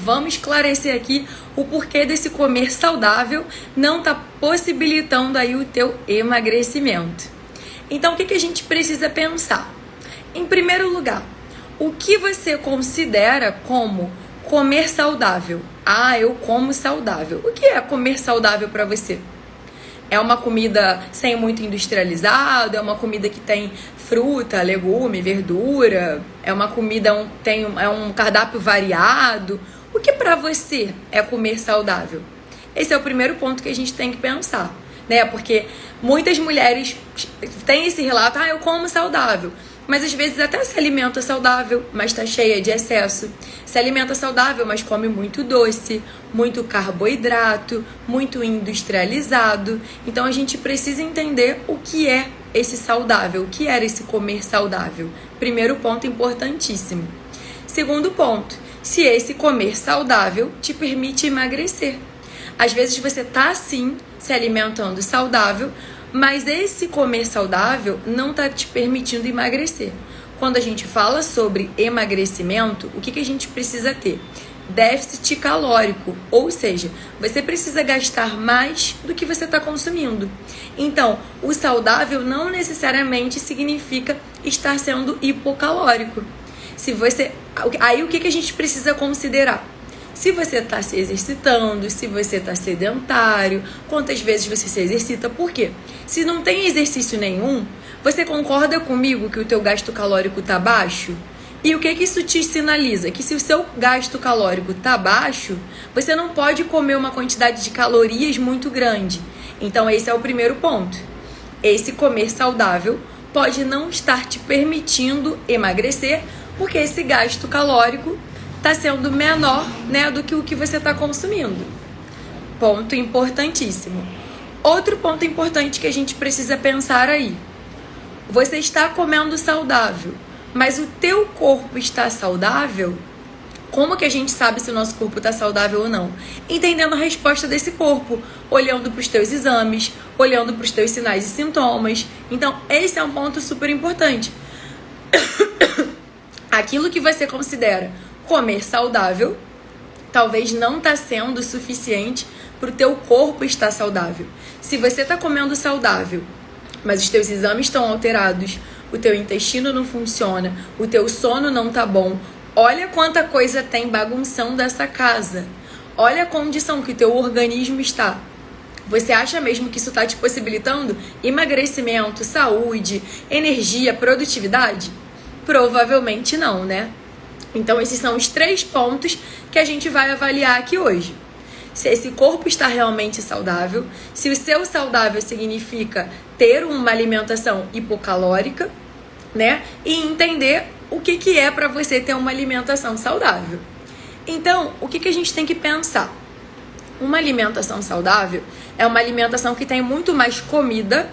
vamos esclarecer aqui o porquê desse comer saudável não tá possibilitando aí o teu emagrecimento. Então, o que a gente precisa pensar? Em primeiro lugar, o que você considera como comer saudável? Ah, eu como saudável. O que é comer saudável para você? É uma comida sem muito industrializado? É uma comida que tem fruta, legume, verdura? É uma comida é um cardápio variado? O que para você é comer saudável? Esse é o primeiro ponto que a gente tem que pensar, né? Porque muitas mulheres têm esse relato, eu como saudável. Mas às vezes até se alimenta saudável, mas tá cheia de excesso. Se alimenta saudável, mas come muito doce, muito carboidrato, muito industrializado. Então a gente precisa entender o que é esse saudável, o que era esse comer saudável. Primeiro ponto importantíssimo. Segundo ponto, se esse comer saudável te permite emagrecer. Às vezes você tá sim se alimentando saudável, mas esse comer saudável não está te permitindo emagrecer. Quando a gente fala sobre emagrecimento, o que a gente precisa ter? Déficit calórico, ou seja, você precisa gastar mais do que você está consumindo. Então, o saudável não necessariamente significa estar sendo hipocalórico. Aí o que a gente precisa considerar? Se você está se exercitando, se você está sedentário, quantas vezes você se exercita, por quê? Se não tem exercício nenhum, você concorda comigo que o teu gasto calórico está baixo? E o que isso te sinaliza? Que se o seu gasto calórico está baixo, você não pode comer uma quantidade de calorias muito grande. Então esse é o primeiro ponto. Esse comer saudável pode não estar te permitindo emagrecer, porque esse gasto calórico está sendo menor, né, do que o que você está consumindo. Ponto importantíssimo. Outro ponto importante que a gente precisa pensar aí. Você está comendo saudável, mas o teu corpo está saudável? Como que a gente sabe se o nosso corpo está saudável ou não? Entendendo a resposta desse corpo, olhando para os teus exames, olhando para os teus sinais e sintomas. Então, esse é um ponto super importante. Aquilo que você considera comer saudável, talvez não está sendo suficiente para o teu corpo estar saudável. Se você está comendo saudável, mas os teus exames estão alterados, o teu intestino não funciona, o teu sono não tá bom, olha quanta coisa tem bagunçando essa casa. Olha a condição que o teu organismo está. Você acha mesmo que isso está te possibilitando emagrecimento, saúde, energia, produtividade? Provavelmente não, né? Então, esses são os 3 pontos que a gente vai avaliar aqui hoje. Se esse corpo está realmente saudável, se o seu saudável significa ter uma alimentação hipocalórica, né? E entender o que é para você ter uma alimentação saudável. Então, o que a gente tem que pensar? Uma alimentação saudável é uma alimentação que tem muito mais comida,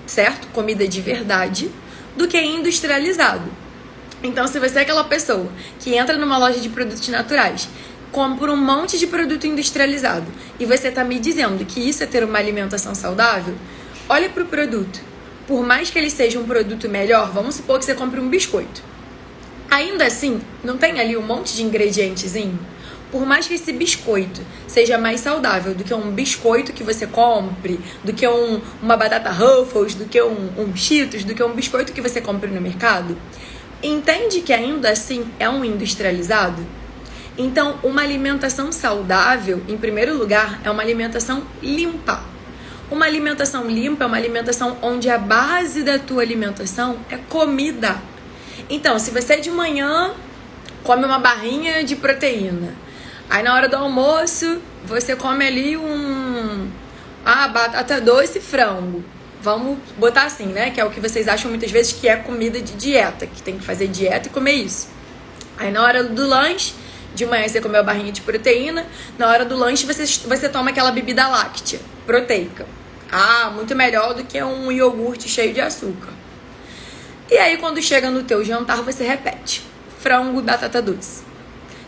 certo? Comida de verdade, do que industrializado. Então, se você é aquela pessoa que entra numa loja de produtos naturais, compra um monte de produto industrializado e você está me dizendo que isso é ter uma alimentação saudável, olha para o produto. Por mais que ele seja um produto melhor, vamos supor que você compre um biscoito. Ainda assim, não tem ali um monte de ingredientezinho? Por mais que esse biscoito seja mais saudável do que um biscoito que você compre, do que uma batata Ruffles, do que um Cheetos, do que um biscoito que você compre no mercado, entende que ainda assim é um industrializado? Então, uma alimentação saudável, em primeiro lugar, é uma alimentação limpa. Uma alimentação limpa é uma alimentação onde a base da tua alimentação é comida. Então, se você de manhã come uma barrinha de proteína, aí na hora do almoço você come ali batata doce e frango. Vamos botar assim, né? Que é o que vocês acham muitas vezes que é comida de dieta, que tem que fazer dieta e comer isso. Aí na hora do lanche, de manhã você comeu a barrinha de proteína, na hora do lanche você toma aquela bebida láctea, proteica. Muito melhor do que um iogurte cheio de açúcar. E aí quando chega no teu jantar você repete, frango e batata doce.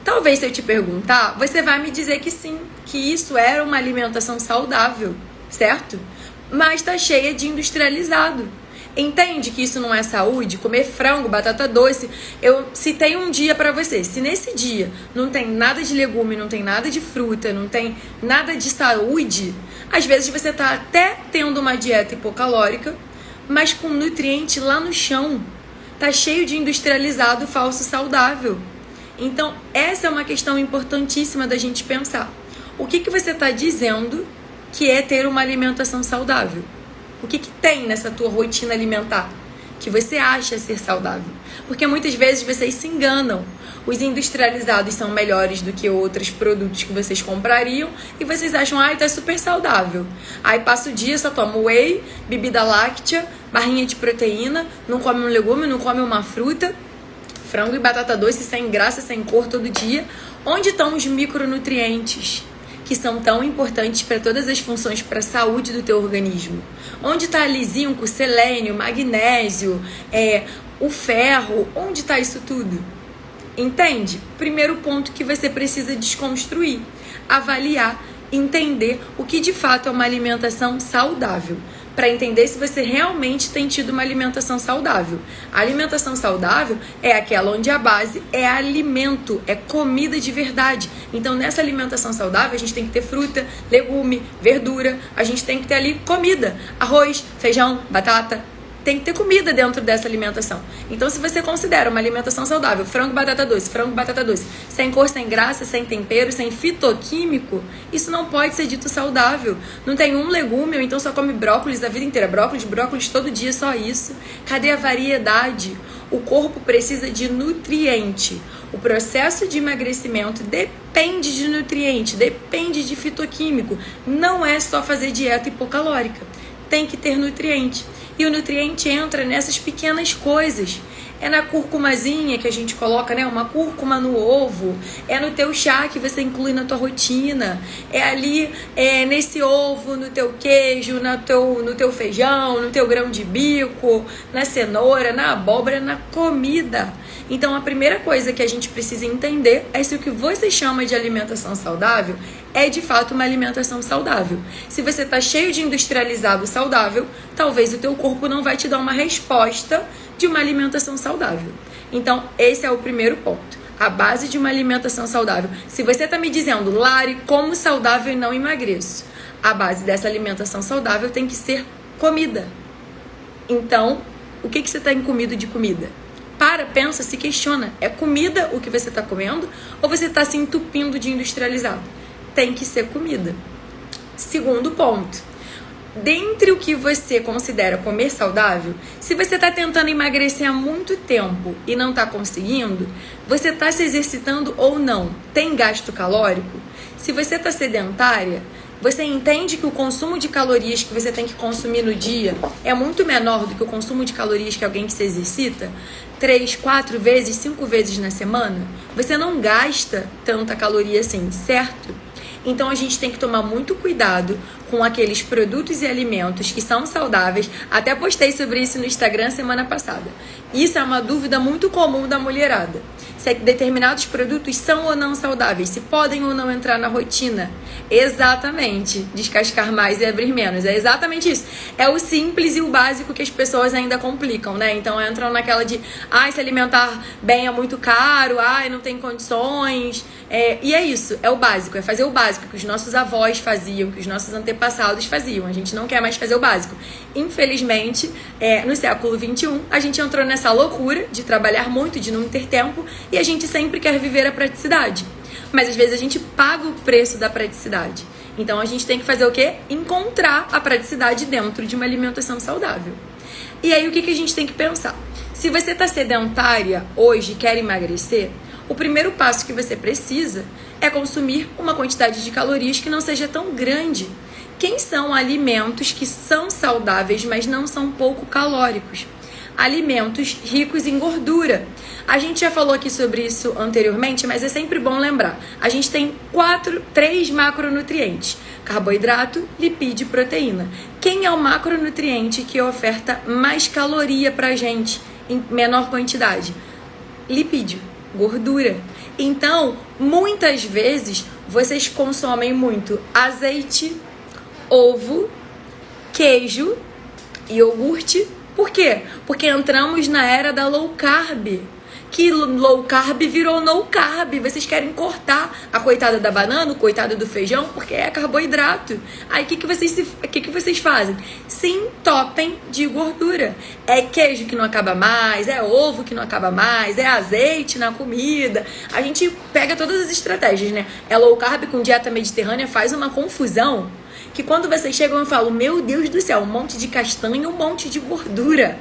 Talvez se eu te perguntar, você vai me dizer que sim, que isso era uma alimentação saudável, certo? Mas tá cheia de industrializado. Entende que isso não é saúde? Comer frango, batata doce. Eu citei um dia pra você. Se nesse dia não tem nada de legume, não tem nada de fruta, não tem nada de saúde, às vezes você tá até tendo uma dieta hipocalórica, mas com nutriente lá no chão. Tá cheio de industrializado falso saudável. Então, essa é uma questão importantíssima da gente pensar. O que você tá dizendo que é ter uma alimentação saudável? O que tem nessa tua rotina alimentar que você acha ser saudável? Porque muitas vezes vocês se enganam. Os industrializados são melhores do que outros produtos que vocês comprariam e vocês acham, ai, tá super saudável. Aí passa o dia, só toma whey, bebida láctea, barrinha de proteína, não come um legume, não come uma fruta, frango e batata doce sem graça, sem cor todo dia. Onde estão os micronutrientes que são tão importantes para todas as funções, para a saúde do teu organismo? Onde está ali zinco, selênio, magnésio, o ferro? Onde está isso tudo? Entende? Primeiro ponto que você precisa desconstruir, avaliar, entender o que de fato é uma alimentação saudável, para entender se você realmente tem tido uma alimentação saudável. A alimentação saudável é aquela onde a base é alimento, é comida de verdade. Então, nessa alimentação saudável, a gente tem que ter fruta, legume, verdura, a gente tem que ter ali comida, arroz, feijão, batata. Tem que ter comida dentro dessa alimentação. Então, se você considera uma alimentação saudável, frango, batata doce, sem cor, sem graça, sem tempero, sem fitoquímico, isso não pode ser dito saudável. Não tem um legume, ou então só come brócolis a vida inteira. Brócolis todo dia, só isso. Cadê a variedade? O corpo precisa de nutriente. O processo de emagrecimento depende de nutriente, depende de fitoquímico. Não é só fazer dieta hipocalórica. Tem que ter nutriente. E o nutriente entra nessas pequenas coisas. É na cúrcumazinha que a gente coloca, né? Uma cúrcuma no ovo. É no teu chá que você inclui na tua rotina. É ali, nesse ovo, no teu queijo, no teu feijão, no teu grão de bico, na cenoura, na abóbora, na comida. Então, a primeira coisa que a gente precisa entender é se o que você chama de alimentação saudável é de fato uma alimentação saudável. Se você está cheio de industrializado saudável, talvez o teu corpo não vai te dar uma resposta de uma alimentação saudável. Então, esse é o primeiro ponto. A base de uma alimentação saudável. Se você está me dizendo, Lari, como saudável e não emagreço, a base dessa alimentação saudável tem que ser Então, o que você tem comido de comida? Pensa, se questiona. É comida o que você está comendo ou você está se entupindo de industrializado? Tem que ser comida. Segundo ponto. Dentre o que você considera comer saudável, se você está tentando emagrecer há muito tempo e não está conseguindo, você está se exercitando ou não? Tem gasto calórico? Se você está sedentária, você entende que o consumo de calorias que você tem que consumir no dia é muito menor do que o consumo de calorias que alguém que se exercita 3, 4 vezes, 5 vezes na semana? Você não gasta tanta caloria assim, certo? Então a gente tem que tomar muito cuidado com aqueles produtos e alimentos que são saudáveis. Até postei sobre isso no Instagram semana passada. Isso é uma dúvida muito comum da mulherada. Se determinados produtos são ou não saudáveis, se podem ou não entrar na rotina. Exatamente. Descascar mais e abrir menos. É exatamente isso. É o simples e o básico que as pessoas ainda complicam, né? Então entram naquela de, se alimentar bem é muito caro, não tem condições. E é isso, é o básico, é fazer o básico que os nossos avós faziam, que os nossos antepassados faziam. A gente não quer mais fazer o básico. Infelizmente, no século XXI, a gente entrou nessa loucura de trabalhar muito, de não ter tempo, e a gente sempre quer viver a praticidade. Mas às vezes a gente paga o preço da praticidade. Então a gente tem que fazer o quê? Encontrar a praticidade dentro de uma alimentação saudável. E aí o que a gente tem que pensar? Se você está sedentária hoje e quer emagrecer, o primeiro passo que você precisa é consumir uma quantidade de calorias que não seja tão grande. Quem são alimentos que são saudáveis, mas não são pouco calóricos? Alimentos ricos em gordura. A gente já falou aqui sobre isso anteriormente, mas é sempre bom lembrar. A gente tem 3 macronutrientes: carboidrato, lipídio e proteína. Quem é o macronutriente que oferta mais caloria pra gente em menor quantidade? Lipídio, gordura. Então, muitas vezes, vocês consomem muito azeite, ovo, queijo, iogurte Por quê? Porque entramos na era da low carb. Que low carb virou no carb. Vocês querem cortar a coitada da banana, o coitado do feijão, porque é carboidrato. Aí o que vocês fazem? Se entopem de gordura. É queijo que não acaba mais, é ovo que não acaba mais, é azeite na comida. A gente pega todas as estratégias, né? É low carb com dieta mediterrânea, faz uma confusão. Que quando vocês chegam e falam, meu Deus do céu, um monte de castanha, um monte de gordura.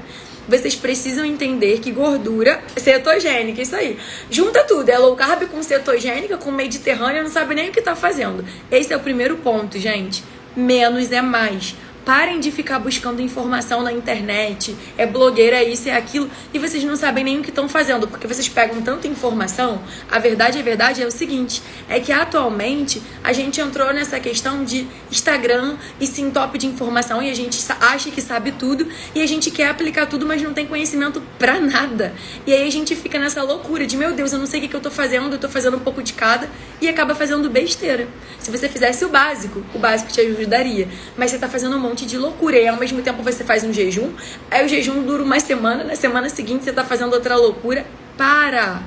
Vocês precisam entender que gordura cetogênica, isso aí. Junta tudo, é low carb com cetogênica, com mediterrânea, não sabe nem o que tá fazendo. Esse é o primeiro ponto, gente. Menos é mais. Parem de ficar buscando informação na internet, é blogueira, é isso, é aquilo, e vocês não sabem nem o que estão fazendo, porque vocês pegam tanta informação. A verdade é o seguinte, é que atualmente a gente entrou nessa questão de Instagram e se entope de informação e a gente acha que sabe tudo e a gente quer aplicar tudo, mas não tem conhecimento pra nada. E aí a gente fica nessa loucura de, meu Deus, eu não sei o que eu tô fazendo, eu tô fazendo um pouco de cada e acaba fazendo besteira. Se você fizesse o básico te ajudaria, mas você tá fazendo um monte de loucura e ao mesmo tempo você faz um jejum, aí o jejum dura uma semana, na semana seguinte você tá fazendo outra loucura. Para,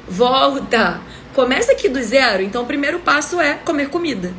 volta, começa aqui do zero. Então o primeiro passo é comer comida.